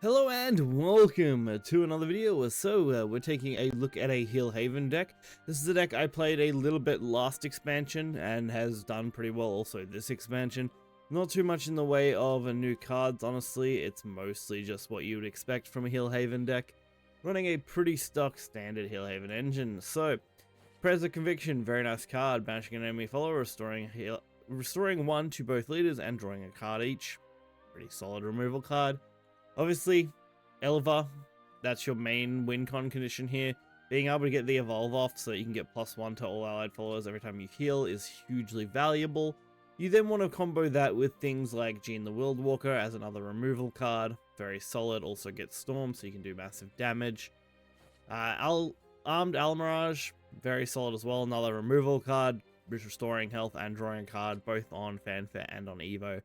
Hello and welcome to another video. So we're taking a look at a Heal Haven deck. This is a deck I played a little bit last expansion and has done pretty well also this expansion. Not too much in the way of new cards, honestly. It's mostly just what you would expect from a Heal Haven deck. Running a pretty stock standard Heal Haven engine. So, Prayers of Conviction, very nice card. Banishing an enemy follower, restoring one to both leaders and drawing a card each. Pretty solid removal card. Obviously, Elluvia, that's your main win con condition here. Being able to get the evolve off so that you can get +1 to all allied followers every time you heal is hugely valuable. You then want to combo that with things like Jean the World Walker as another removal card. Very solid, also gets Storm so you can do massive damage. Armed Almirage, very solid as well, another removal card, restoring health and drawing a card both on Fanfare and on Evo.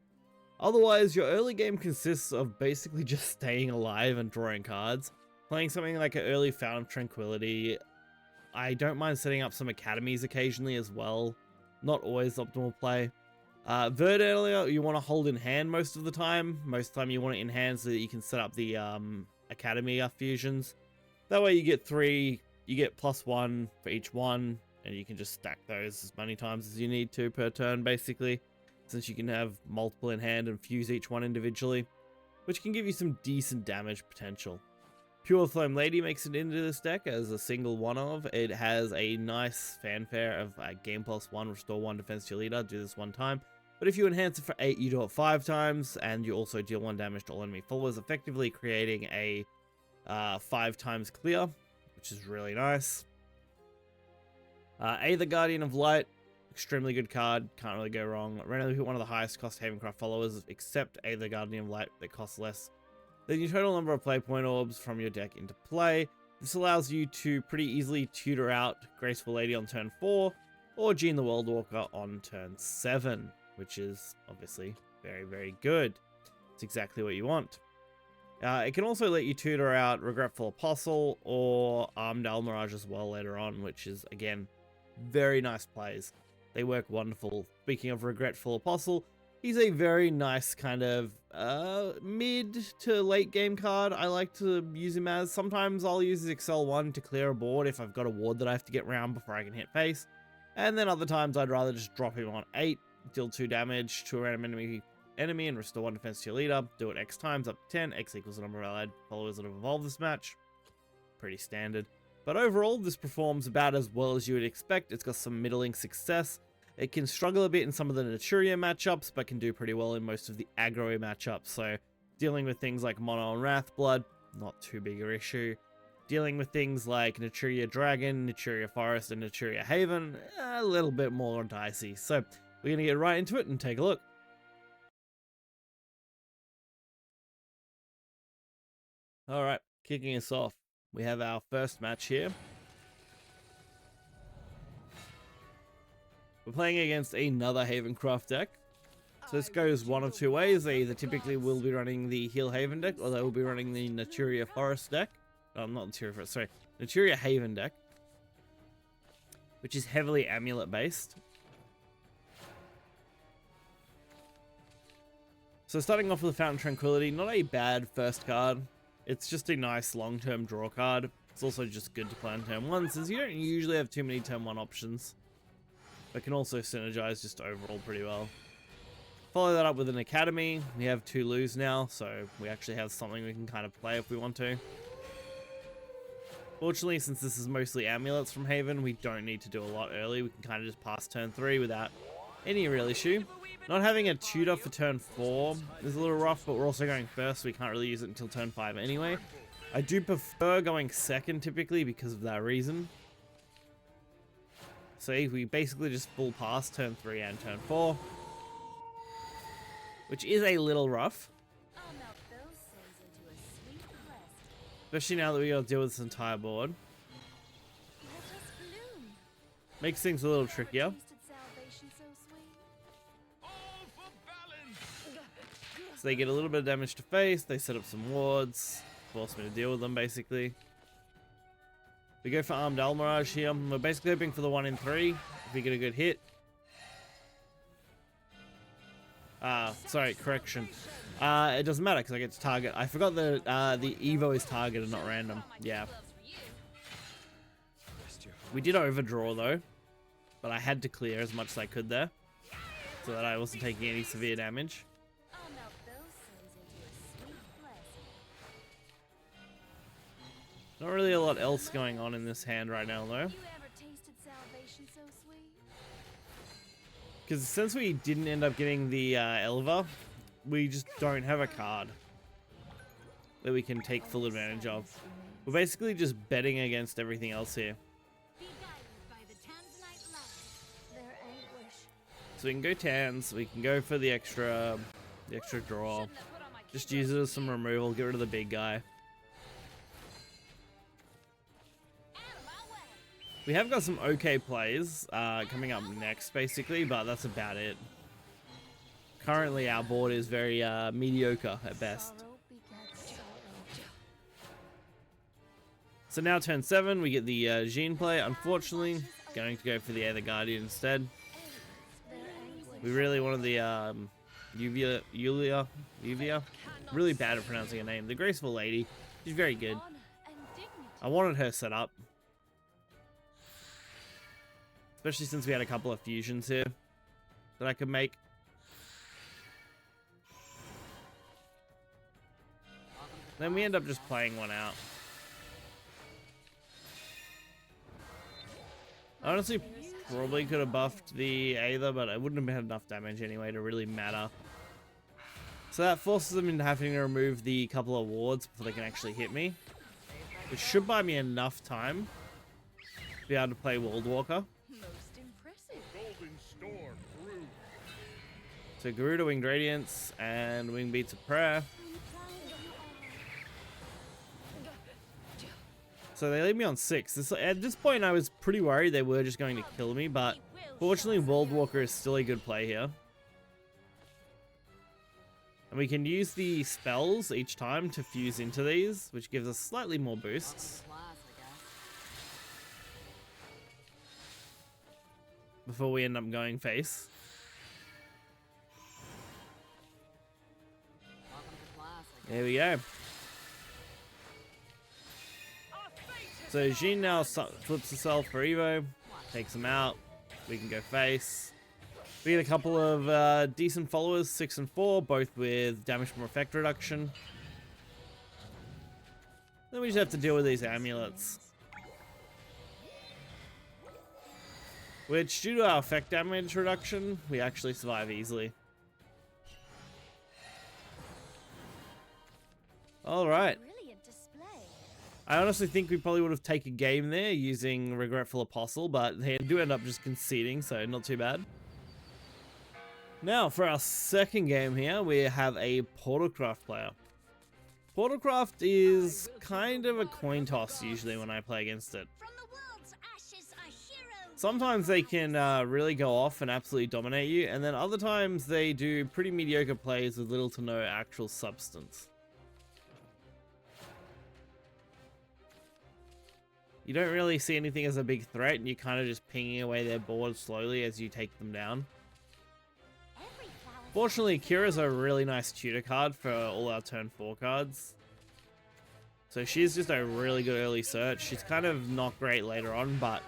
Otherwise, your early game consists of basically just staying alive and drawing cards. Playing something like an early Fountain of Tranquility. I don't mind setting up some academies occasionally as well. Not always optimal play. Verd earlier, you want to hold in hand most of the time. Most of the time you want it in hand so that you can set up the academy fusions. That way you get 3, you get +1 for each one, and you can just stack those as many times as you need to per turn basically. Since you can have multiple in hand and fuse each one individually, which can give you some decent damage potential. Pure Flame Lady makes it into this deck as a single one of. It has a nice fanfare of game +1, restore 1 defense to your leader, do this 1 time. But if you enhance it for 8, you do it 5 times, and you also deal 1 damage to all enemy followers, effectively creating a 5 times clear, which is really nice. The Guardian of Light. Extremely good card, can't really go wrong. Randomly put one of the highest cost HavenCraft followers, except the Guardian of Light that costs less than your total number of play point orbs from your deck into play. This allows you to pretty easily tutor out Graceful Lady on turn 4, or Jean the World Walker on turn 7, which is obviously very, very good. It's exactly what you want. It can also let you tutor out Regretful Apostle or Armed Almirage as well later on, which is, again, very nice plays. They work wonderful. Speaking of Regretful Apostle, he's a very nice kind of mid to late game card. I like to use him as. Sometimes I'll use his Excel 1 to clear a board if I've got a ward that I have to get round before I can hit face. And then other times I'd rather just drop him on 8, deal 2 damage to a random enemy and restore 1 defense to your leader. Do it X times up to 10. X equals the number of allied followers that have evolved this match. Pretty standard. But overall, this performs about as well as you would expect. It's got some middling success. It can struggle a bit in some of the Naturia matchups, but can do pretty well in most of the aggro matchups. So, dealing with things like Mono and Wrathblood, not too big an issue. Dealing with things like Naturia Dragon, Naturia Forest, and Naturia Haven, a little bit more dicey. So, we're going to get right into it and take a look. Alright, kicking us off. We have our first match here. We're playing against another HavenCraft deck. So this goes one of 2 ways. They either typically will be running the Heal Haven deck, or they will be running the Naturia Forest deck. Not Naturia Forest, sorry. Naturia Haven deck. Which is heavily amulet based. So starting off with the Fountain of Tranquility, not a bad first card. It's just a nice long-term draw card. It's also just good to play on turn 1, since you don't usually have too many turn 1 options. But can also synergize just overall pretty well. Follow that up with an Academy. We have 2 lose now, so we actually have something we can kind of play if we want to. Fortunately, since this is mostly amulets from Haven, we don't need to do a lot early. We can kind of just pass turn 3 without any real issue. Not having a tutor for turn 4 is a little rough, but we're also going first, so we can't really use it until turn 5 anyway. I do prefer going second typically because of that reason. See, we basically just full pass turn 3 and turn 4. Which is a little rough. Especially now that we gotta deal with this entire board. Makes things a little trickier. So they get a little bit of damage to face, they set up some wards, force me to deal with them basically. We go for Armed Almirage here. We're basically hoping for the 1 in 3 if we get a good hit. Sorry, correction. It doesn't matter because I get to target. I forgot that the Evo is targeted, not random. Yeah. We did overdraw though, but I had to clear as much as I could there, so that I wasn't taking any severe damage. Not really a lot else going on in this hand right now though. Because since we didn't end up getting the Elluvia, we just don't have a card that we can take full advantage of. We're basically just betting against everything else here. So we can go Tans, we can go for the extra draw. Just use it as some removal, get rid of the big guy. We have got some okay plays coming up next, basically, but that's about it. Currently, our board is very mediocre at best. So now turn 7, we get the Jean play. Unfortunately, going to go for the Aether Guardian instead. We really wanted the Elluvia. Really bad at pronouncing her name. The Graceful Lady. She's very good. I wanted her set up. Especially since we had a couple of fusions here that I could make. Then we end up just playing one out. I honestly probably could have buffed the Aether, but I wouldn't have had enough damage anyway to really matter. So that forces them into having to remove the couple of wards before they can actually hit me. Which should buy me enough time to be able to play World Walker. So Garuda, Winged Radiance, and Wing Beats of Prayer. So they leave me on 6. At this point, I was pretty worried they were just going to kill me, but fortunately, World Walker is still a good play here. And we can use the spells each time to fuse into these, which gives us slightly more boosts. Before we end up going face. There we go. So Jean now flips herself for Evo, takes him out. We can go face. We get a couple of decent followers, 6 and 4, both with damage from effect reduction. Then we just have to deal with these amulets. Which, due to our effect damage reduction, we actually survive easily. Alright. I honestly think we probably would have taken a game there using Regretful Apostle, but they do end up just conceding, so not too bad. Now, for our second game here, we have a Portalcraft player. Portalcraft is kind of a coin toss usually when I play against it. Sometimes they can really go off and absolutely dominate you, and then other times they do pretty mediocre plays with little to no actual substance. You don't really see anything as a big threat, and you're kind of just pinging away their board slowly as you take them down. Fortunately, Kira's a really nice tutor card for all our turn 4 cards. So she's just a really good early search. She's kind of not great later on, but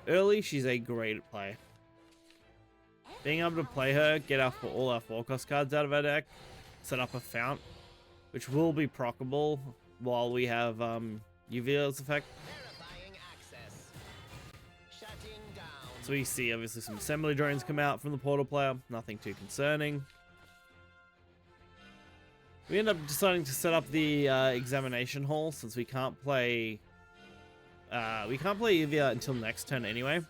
early she's a great play. Being able to play her, get all our 4-cost cards out of our deck, set up a fount, which will be proccable while we have Elluvia's effect. So we see obviously some assembly drones come out from the portal player, nothing too concerning. We end up deciding to set up the examination hall since we can't play Elluvia until next turn anyway.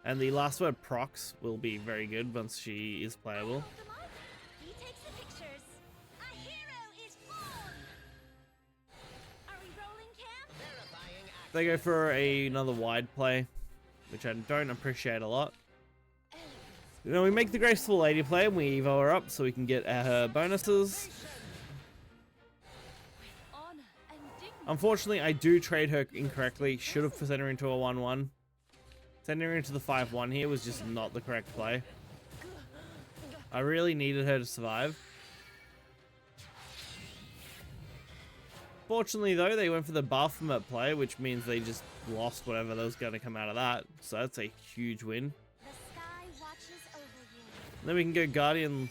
And the last word procs will be very good once she is playable. They go for another wide play, which I don't appreciate a lot. Then we make the Graceful Lady play and we evo her up so we can get her bonuses. Unfortunately, I do trade her incorrectly. Should have sent her into a 1-1. Sending her into the 5-1 here was just not the correct play. I really needed her to survive. Unfortunately though, they went for the Baphomet play, which means they just lost whatever that was going to come out of that. So that's a huge win. The sky watches over you. And then we can go Guardian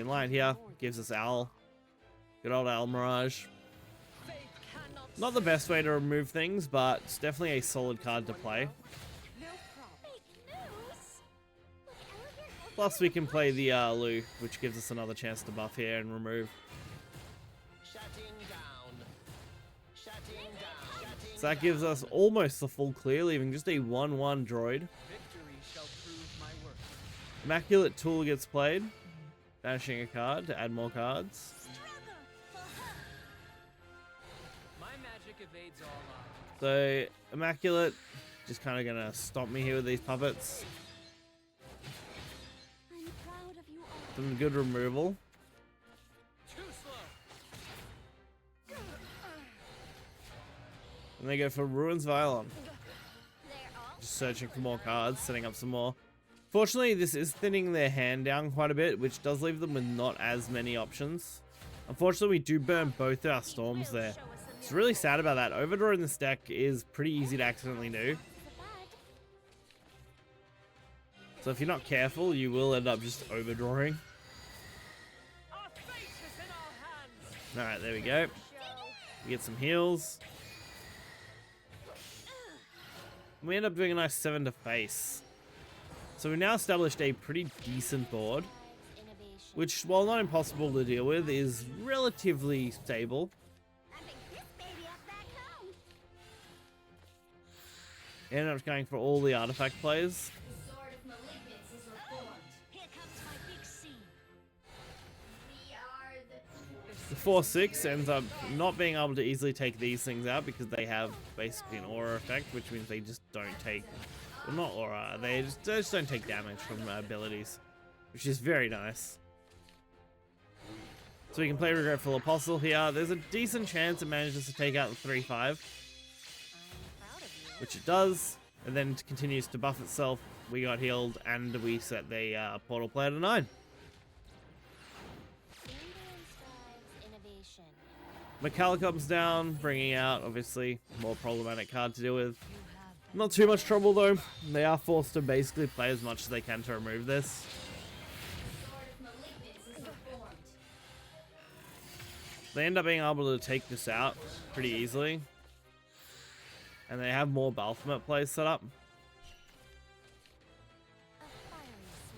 Light here. Gives us Owl. Good old Owl Mirage. Not the best way to remove things, but it's definitely a solid card to play. No problem. Fake news. Look, Elluvia Plus we can play the Lu, which gives us another chance to buff here and remove. So that gives us almost the full clear, leaving just a 1/1 droid. Immaculate Tool gets played. Banishing a card to add more cards. So Immaculate, just kind of gonna stomp me here with these puppets. I'm proud of you all. Some good removal. And they go for Ruins Violon. Just searching for more cards, setting up some more. Fortunately, this is thinning their hand down quite a bit, which does leave them with not as many options. Unfortunately, we do burn both our storms there. It's really sad about that. Overdrawing this deck is pretty easy to accidentally do. So if you're not careful, you will end up just overdrawing. Alright, there we go. We get some heals. We end up doing a nice 7 to face. So we've now established a pretty decent board, which, while not impossible to deal with, is relatively stable. Ended up going for all the artifact plays. The 4/6 ends up not being able to easily take these things out because they have basically an aura effect, which means they just don't take, well, not aura, they just don't take damage from abilities, which is very nice. So we can play Regretful Apostle here. There's a decent chance it manages to take out the 3/5, which it does, and then it continues to buff itself. We got healed, and we set the portal player to 9. Mikala comes down, bringing out, obviously, more problematic card to deal with. Not too much trouble, though. They are forced to basically play as much as they can to remove this. They end up being able to take this out pretty easily. And they have more Baphomet plays set up.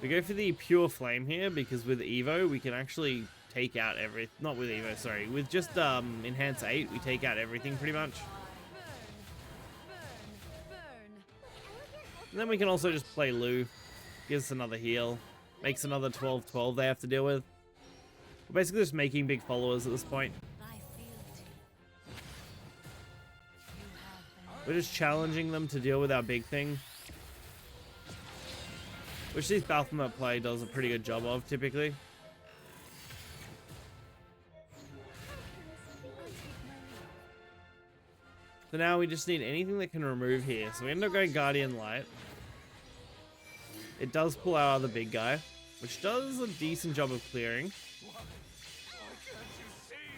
We go for the Pure Flame here, because with Evo, we can actually take out not with Evo, sorry. With just Enhance 8, we take out everything pretty much. And then we can also just play Lu. Gives us another heal. Makes another 12/12 they have to deal with. We're basically just making big followers at this point. We're just challenging them to deal with our big thing, which this Baphomet play does a pretty good job of, typically. So now we just need anything that can remove here. So we end up going Guardian Light. It does pull our other big guy, which does a decent job of clearing.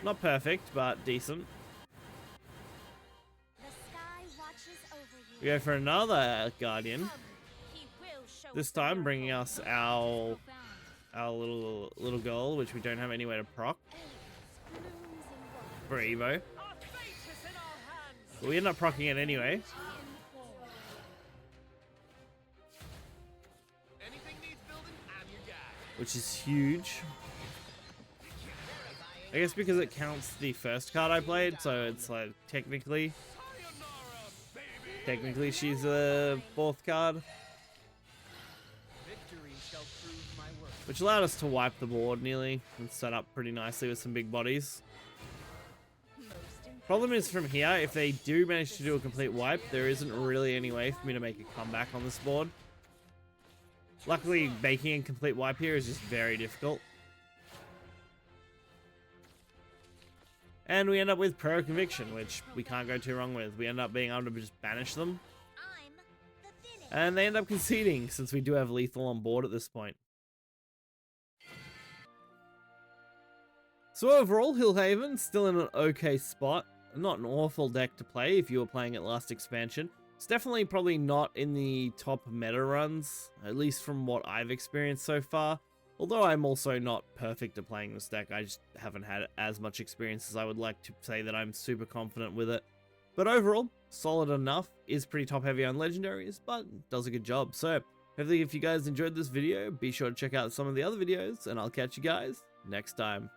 Not perfect, but decent. We go for another Guardian. This time bringing us our little girl, which we don't have anywhere to proc for Evo. But we end up proccing it anyway. Which is huge. I guess because it counts the first card I played, so it's like technically she's a 4th card. Which allowed us to wipe the board nearly and set up pretty nicely with some big bodies. Problem is from here, if they do manage to do a complete wipe, there isn't really any way for me to make a comeback on this board. Luckily, making a complete wipe here is just very difficult. And we end up with Pro Conviction, which we can't go too wrong with. We end up being able to just banish them. And they end up conceding, since we do have lethal on board at this point. So overall, Hillhaven still in an okay spot. not an awful deck to play if you were playing it last expansion. It's definitely probably not in the top meta runs, at least from what I've experienced so far. Although I'm also not perfect at playing this deck, I just haven't had as much experience as I would like to say that I'm super confident with it. But overall, solid enough, is pretty top heavy on legendaries, but does a good job. So, hopefully if you guys enjoyed this video, be sure to check out some of the other videos, and I'll catch you guys next time.